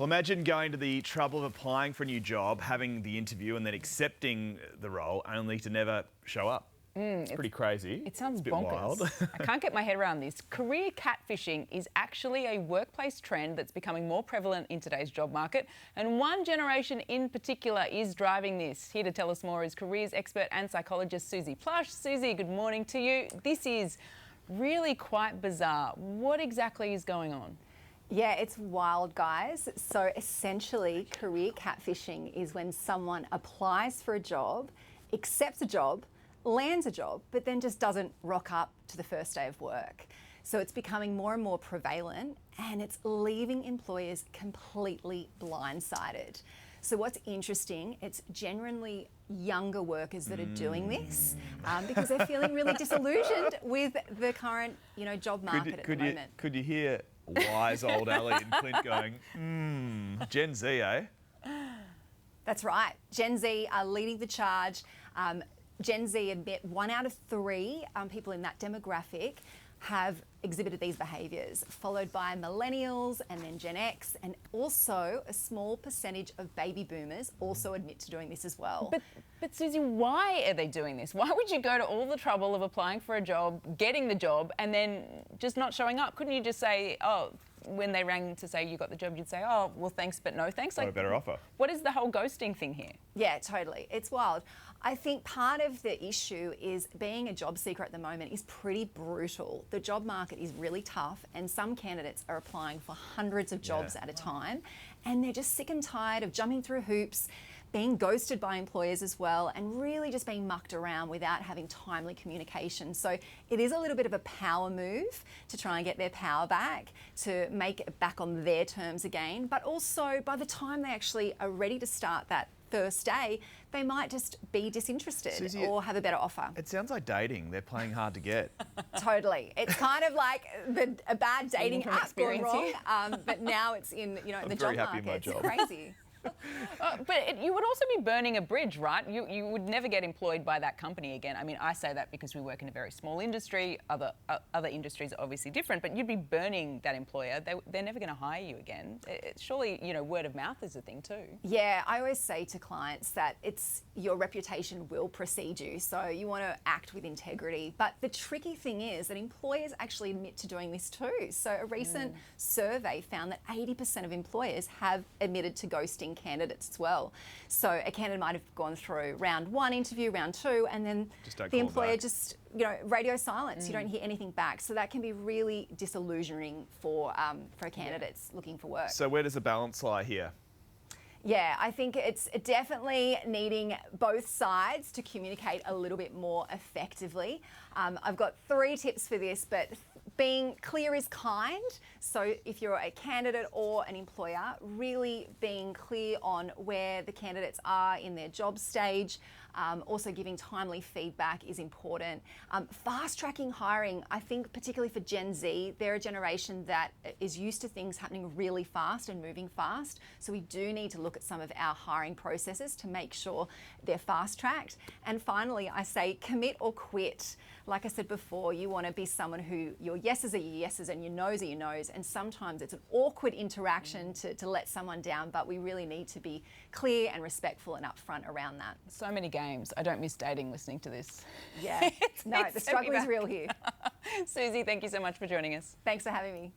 Well, imagine going to the trouble of applying for a new job, having the interview and then accepting the role only to never show up. It's pretty crazy. It sounds it's a bit bonkers. wild. I can't get my head around this. Career catfishing is actually a workplace trend that's becoming more prevalent in today's job market, and one generation in particular is driving this. Here to tell us more is careers expert and psychologist Suzie Plush. Suzie, good morning to you. This is really quite bizarre. What exactly is going on? Yeah, it's wild, guys. So essentially, career catfishing is when someone applies for a job, accepts a job, lands a job, but then just doesn't rock up to the first day of work. So it's becoming more and more prevalent, and it's leaving employers completely blindsided. So what's interesting, it's genuinely younger workers that are doing this because they're feeling really disillusioned with the current, job market at the moment. Could you hear wise old Ali and Clint going, Gen Z, eh? That's right. Gen Z are leading the charge. Gen Z admit 1 out of 3 people in that demographic have exhibited these behaviours, followed by millennials and then Gen X, and also a small percentage of baby boomers also admit to doing this as well. But Suzie, why are they doing this? Why would you go to all the trouble of applying for a job, getting the job, and then just not showing up? Couldn't you just say, when they rang to say you got the job, you'd say, oh, well, thanks, but no thanks? Got a better offer. What is the whole ghosting thing here? Yeah, totally. It's wild. I think part of the issue is being a job seeker at the moment is pretty brutal. The job market is really tough, and some candidates are applying for hundreds of jobs at a time, and they're just sick and tired of jumping through hoops, being ghosted by employers as well, and really just being mucked around without having timely communication. So it is a little bit of a power move to try and get their power back, to make it back on their terms again. But also, by the time they actually are ready to start that first day, they might just be disinterested Suzie, or have a better offer. It sounds like dating. They're playing hard to get. Totally. It's kind of like a bad dating from app gone experience wrong, but now it's in the job very happy in my market. job. It's crazy. But you would also be burning a bridge, right? You would never get employed by that company again. I mean, I say that because we work in a very small industry. Other industries are obviously different, but you'd be burning that employer. They're never going to hire you again. Surely, word of mouth is a thing too. Yeah, I always say to clients that it's your reputation will precede you, so you want to act with integrity. But the tricky thing is that employers actually admit to doing this too. So a recent survey found that 80% of employers have admitted to ghosting candidates as well. So a candidate might have gone through round 1 interview, round 2, and then the employer just, radio silence. You don't hear anything back. So that can be really disillusioning for candidates looking for work. So where does the balance lie here? Yeah, I think it's definitely needing both sides to communicate a little bit more effectively. I've got 3 tips for this, but being clear is kind. So if you're a candidate or an employer, really being clear on where the candidates are in their job stage. Also giving timely feedback is important. Fast-tracking hiring, I think particularly for Gen Z, they're a generation that is used to things happening really fast and moving fast. So we do need to look at some of our hiring processes to make sure they're fast-tracked. And finally, I say commit or quit. Like I said before, you want to be someone who your yeses are your yeses and your nos are your nos. And sometimes it's an awkward interaction to let someone down, but we really need to be clear and respectful and upfront around that. So many games. I don't miss dating listening to this. Yeah. No, the struggle is real here. Suzie, thank you so much for joining us. Thanks for having me.